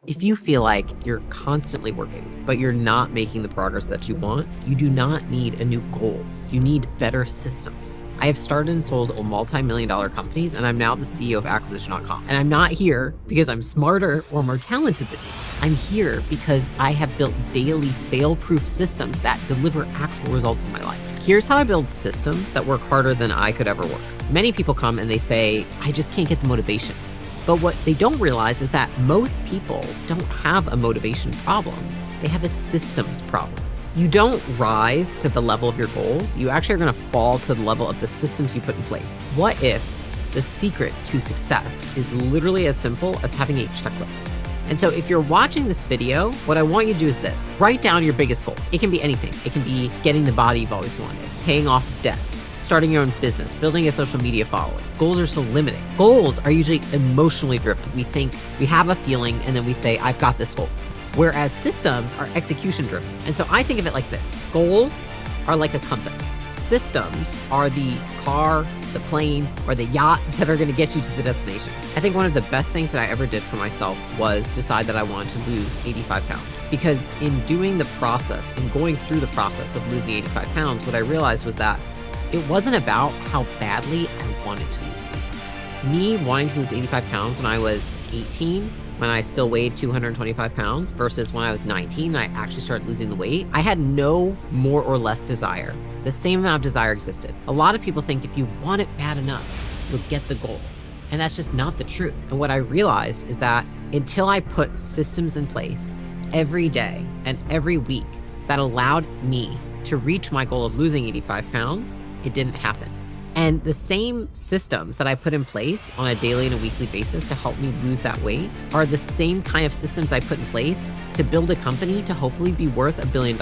If you feel like you're constantly working, but you're not making the progress that you want, you do not need a new goal. You need better systems. I have started and sold multi-million-dollar companies, and I'm now the CEO of acquisition.com. And I'm not here because I'm smarter or more talented than you. I'm here because I have built daily fail-proof systems that deliver actual results in my life. Here's how I build systems that work harder than I could ever work. Many people come and they say, I just can't get the motivation. But what they don't realize is that most people don't have a motivation problem. They have a systems problem. You don't rise to the level of your goals. You actually are going to fall to the level of the systems you put in place. What if the secret to success is literally as simple as having a checklist? And so if you're watching this video, what I want you to do is this. Write down your biggest goal. It can be anything. It can be getting the body you've always wanted, paying off debt, starting your own business, building a social media following. Goals are so limiting. Goals are usually emotionally driven. We think, we have a feeling, and then we say, I've got this goal. Whereas systems are execution driven. And so I think of it like this. Goals are like a compass. Systems are the car, the plane, or the yacht that are gonna get you to the destination. I think one of the best things that I ever did for myself was decide that I wanted to lose 85 pounds. Because in doing the process and going through the process of losing 85 pounds, what I realized was that it wasn't about how badly I wanted to lose 85 pounds. Me wanting to lose 85 pounds when I was 18, when I still weighed 225 pounds versus when I was 19 and I actually started losing the weight, I had no more or less desire. The same amount of desire existed. A lot of people think if you want it bad enough, you'll get the goal. And that's just not the truth. And what I realized is that until I put systems in place every day and every week that allowed me to reach my goal of losing 85 pounds, it didn't happen. And the same systems that I put in place on a daily and a weekly basis to help me lose that weight are the same kind of systems I put in place to build a company to hopefully be worth $1 billion.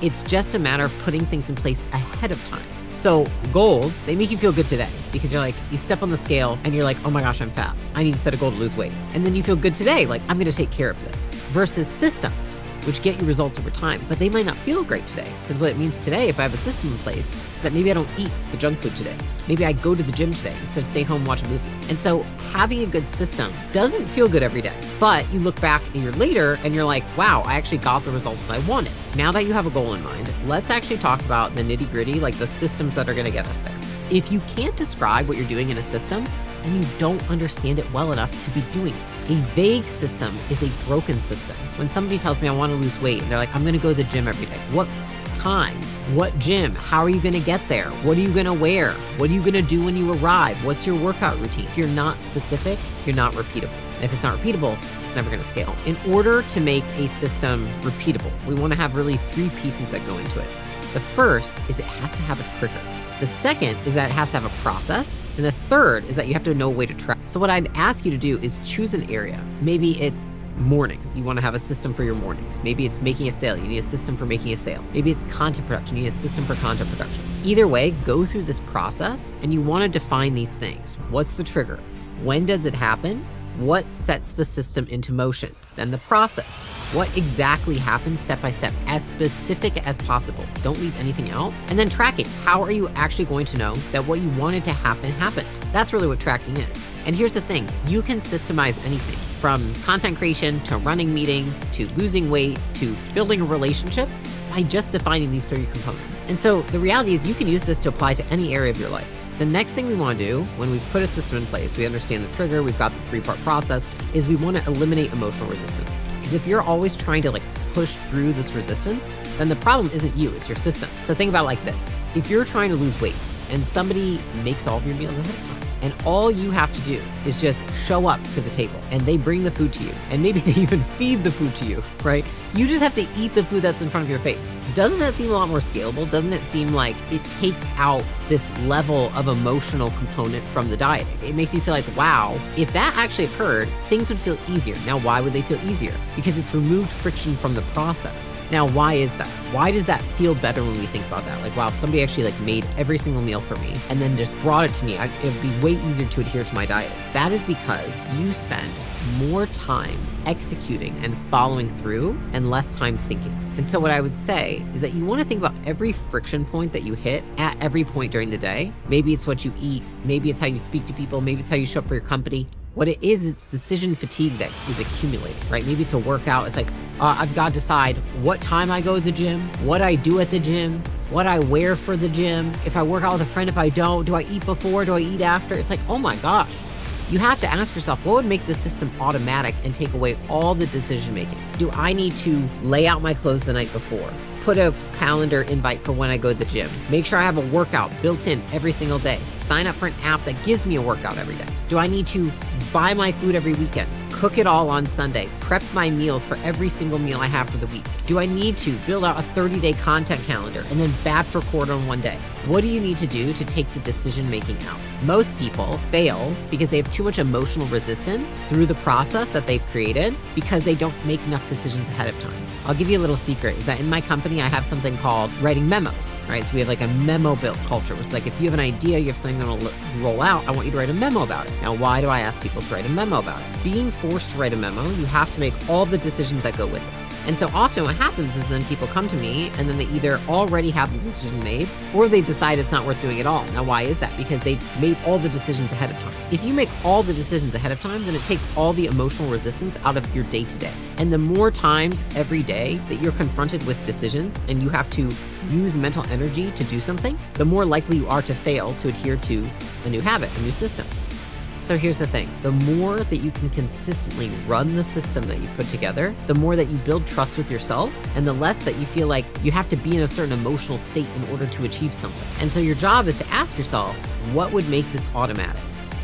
It's just a matter of putting things in place ahead of time. So goals, they make you feel good today because you're like, you step on the scale and you're like, oh my gosh, I'm fat. I need to set a goal to lose weight. And then you feel good today, like I'm gonna take care of this. Versus systems, which get you results over time, but they might not feel great today. Because what it means today, if I have a system in place, is that maybe I don't eat the junk food today. Maybe I go to the gym today instead of stay home and watch a movie. And so having a good system doesn't feel good every day, but you look back a year later and you're like, wow, I actually got the results that I wanted. Now that you have a goal in mind, let's actually talk about the nitty gritty, like the systems that are gonna get us there. If you can't describe what you're doing in a system, then you don't understand it well enough to be doing it. A vague system is a broken system. When somebody tells me I want to lose weight, and they're like, I'm gonna go to the gym every day. What time? What gym? How are you gonna get there? What are you gonna wear? What are you gonna do when you arrive? What's your workout routine? If you're not specific, you're not repeatable. And if it's not repeatable, it's never gonna scale. In order to make a system repeatable, we wanna have really 3 pieces that go into it. The first is it has to have a trigger. The second is that it has to have a process. And the third is that you have to know a way to track. So what I'd ask you to do is choose an area. Maybe it's morning. You want to have a system for your mornings. Maybe it's making a sale. You need a system for making a sale. Maybe it's content production. You need a system for content production. Either way, go through this process and you want to define these things. What's the trigger? When does it happen? What sets the system into motion? Then the process. What exactly happens step by step, as specific as possible. Don't leave anything out. And then tracking. How are you actually going to know that what you wanted to happen happened? That's really what tracking is. And here's the thing, you can systemize anything from content creation to running meetings to losing weight to building a relationship by just defining these 3 components. And so the reality is you can use this to apply to any area of your life. The next thing we want to do when we've put a system in place, we understand the trigger, we've got the 3-part process, is we want to eliminate emotional resistance. Because if you're always trying to push through this resistance, then the problem isn't you, it's your system. So think about it like this. If you're trying to lose weight and somebody makes all of your meals ahead of time, and all you have to do is just show up to the table and they bring the food to you, and maybe they even feed the food to you, right? You just have to eat the food that's in front of your face. Doesn't that seem a lot more scalable? Doesn't it seem like it takes out this level of emotional component from the diet? It makes you feel like, wow, if that actually occurred, things would feel easier. Now, why would they feel easier? Because it's removed friction from the process. Now, why is that? Why does that feel better when we think about that? Like, wow, if somebody actually made every single meal for me and then just brought it to me, it would be way easier to adhere to my diet. That is because you spend more time executing and following through and less time thinking. And so what I would say is that you want to think about every friction point that you hit at every point during the day. Maybe it's what you eat. Maybe it's how you speak to people. Maybe it's how you show up for your company. What it is, it's decision fatigue that is accumulating, right? Maybe it's a workout. It's like, I've got to decide what time I go to the gym, what I do at the gym, what I wear for the gym, if I work out with a friend, if I don't, do I eat before, do I eat after? It's like, oh my gosh. You have to ask yourself, what would make the system automatic and take away all the decision making? Do I need to lay out my clothes the night before? Put a calendar invite for when I go to the gym. Make sure I have a workout built in every single day. Sign up for an app that gives me a workout every day. Do I need to buy my food every weekend? Cook it all on Sunday. Prep my meals for every single meal I have for the week. Do I need to build out a 30-day content calendar and then batch record on one day? What do you need to do to take the decision making out? Most people fail because they have too much emotional resistance through the process that they've created because they don't make enough decisions ahead of time. I'll give you a little secret is that in my company, I have something called writing memos, right? So we have like a memo built culture, which is like, if you have an idea, you have something going to roll out, I want you to write a memo about it. Now, why do I ask people to write a memo about it? Being forced to write a memo, you have to make all the decisions that go with it. And so often what happens is then people come to me and then they either already have the decision made or they decide it's not worth doing at all. Now, why is that? Because they've made all the decisions ahead of time. If you make all the decisions ahead of time, then it takes all the emotional resistance out of your day to day. And the more times every day that you're confronted with decisions and you have to use mental energy to do something, the more likely you are to fail to adhere to a new habit, a new system. So here's the thing, the more that you can consistently run the system that you've put together, the more that you build trust with yourself and the less that you feel like you have to be in a certain emotional state in order to achieve something. And so your job is to ask yourself, what would make this automatic?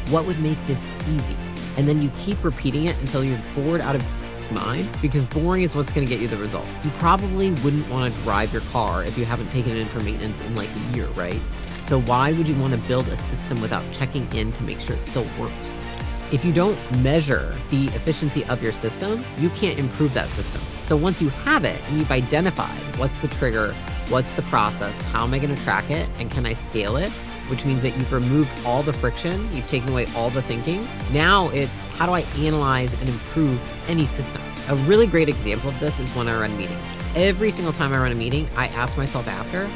What would make this easy? And then you keep repeating it until you're bored out of mind, because boring is what's going to get you the result. You probably wouldn't want to drive your car if you haven't taken it in for maintenance in like a year, right? So why would you want to build a system without checking in to make sure it still works? If you don't measure the efficiency of your system, you can't improve that system. So once you have it and you've identified what's the trigger, what's the process, how am I going to track it, and can I scale it? Which means that you've removed all the friction, you've taken away all the thinking. Now it's, how do I analyze and improve any system? A really great example of this is when I run meetings. Every single time I run a meeting, I ask myself after,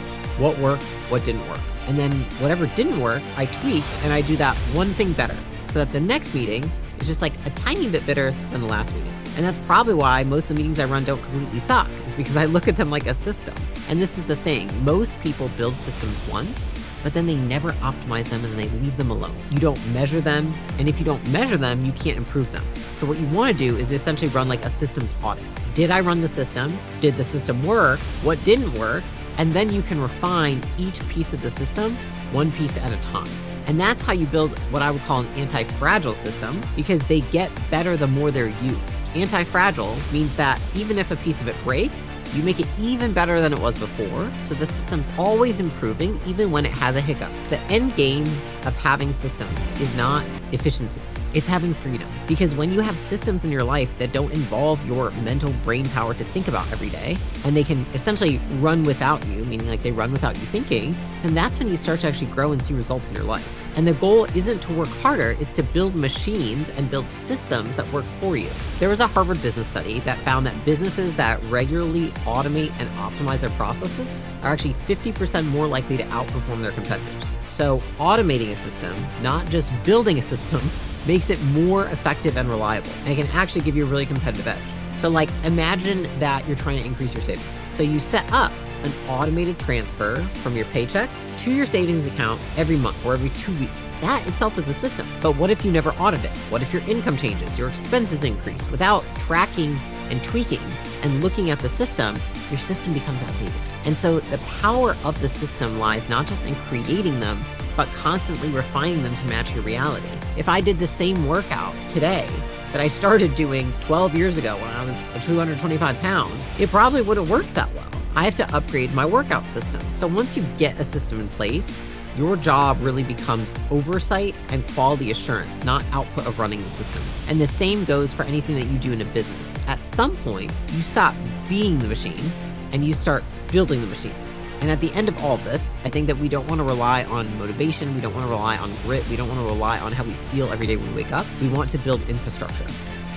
what worked, what didn't work? And then whatever didn't work, I tweak and I do that one thing better so that the next meeting is just like a tiny bit better than the last meeting. And that's probably why most of the meetings I run don't completely suck, is because I look at them like a system. And this is the thing, most people build systems once, but then they never optimize them and they leave them alone. You don't measure them, and if you don't measure them, you can't improve them. So what you want to do is essentially run like a systems audit. Did I run the system? Did the system work? What didn't work? And then you can refine each piece of the system, one piece at a time. And that's how you build what I would call an anti-fragile system, because they get better the more they're used. Anti-fragile means that even if a piece of it breaks, you make it even better than it was before. So the system's always improving, even when it has a hiccup. The end game of having systems is not efficiency. It's having freedom. Because when you have systems in your life that don't involve your mental brain power to think about every day, and they can essentially run without you, meaning like they run without you thinking, then that's when you start to actually grow and see results in your life. And the goal isn't to work harder, it's to build machines and build systems that work for you. There was a Harvard business study that found that businesses that regularly automate and optimize their processes are actually 50% more likely to outperform their competitors. So automating a system, not just building a system, makes it more effective and reliable. And it can actually give you a really competitive edge. So like, imagine that you're trying to increase your savings. So you set up an automated transfer from your paycheck to your savings account every month or every 2 weeks. That itself is a system. But what if you never audit it? What if your income changes, your expenses increase? Without tracking and tweaking and looking at the system, your system becomes outdated. And so the power of the system lies not just in creating them, but constantly refining them to match your reality. If I did the same workout today that I started doing 12 years ago when I was 225 pounds, it probably wouldn't work that well. I have to upgrade my workout system. So once you get a system in place, your job really becomes oversight and quality assurance, not output of running the system. And the same goes for anything that you do in a business. At some point, you stop being the machine and you start building the machines. And at the end of all of this, I think that we don't want to rely on motivation. We don't want to rely on grit. We don't want to rely on how we feel every day when we wake up. We want to build infrastructure.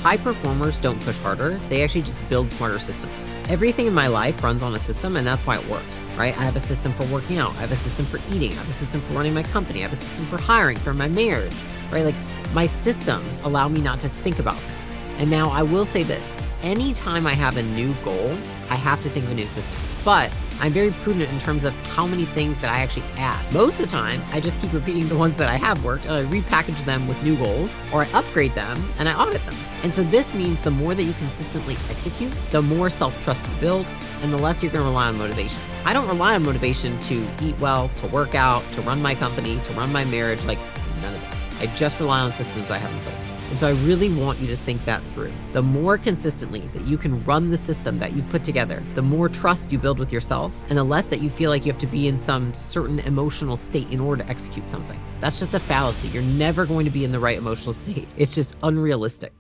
High performers don't push harder. They actually just build smarter systems. Everything in my life runs on a system, and that's why it works, right? I have a system for working out. I have a system for eating. I have a system for running my company. I have a system for hiring, for my marriage, right? Like, My systems allow me not to think about things. And now I will say this, anytime I have a new goal, I have to think of a new system. But I'm very prudent in terms of how many things that I actually add. Most of the time, I just keep repeating the ones that I have worked and I repackage them with new goals, or I upgrade them and I audit them. And so this means the more that you consistently execute, the more self-trust you build, and the less you're gonna rely on motivation. I don't rely on motivation to eat well, to work out, to run my company, to run my marriage, like none of that. I just rely on systems I have in place. And so I really want you to think that through. The more consistently that you can run the system that you've put together, the more trust you build with yourself, and the less that you feel like you have to be in some certain emotional state in order to execute something. That's just a fallacy. You're never going to be in the right emotional state. It's just unrealistic.